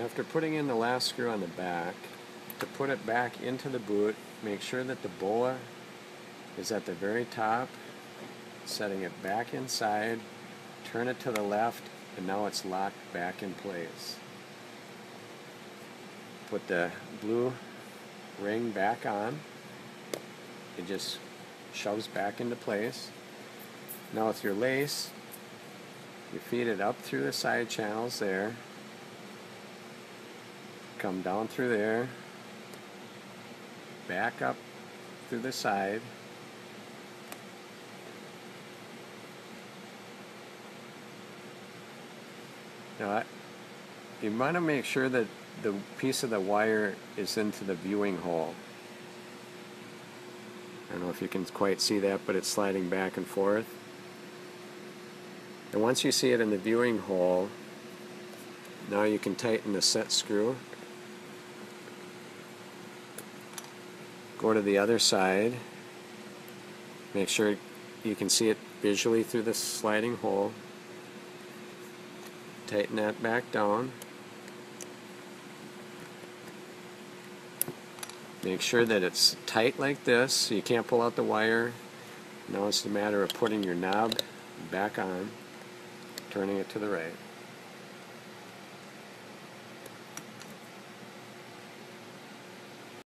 After putting in the last screw on the back, to put it back into the boot, make sure that the boa is at the very top, setting it back inside, turn it to the left, and now it's locked back in place. Put the blue ring back on. It just shoves back into place. Now with your lace, you feed it up through the side channels there, come down through there, back up through the side, now you want to make sure that the piece of the wire is into the viewing hole. I don't know if you can quite see that, but it's sliding back and forth. And once you see it in the viewing hole, now you can tighten the set screw. Go to the other side. Make sure you can see it visually through the sliding hole. Tighten that back down. Make sure that it's tight like this, so you can't pull out the wire. Now it's a matter of putting your knob back on, turning it to the right.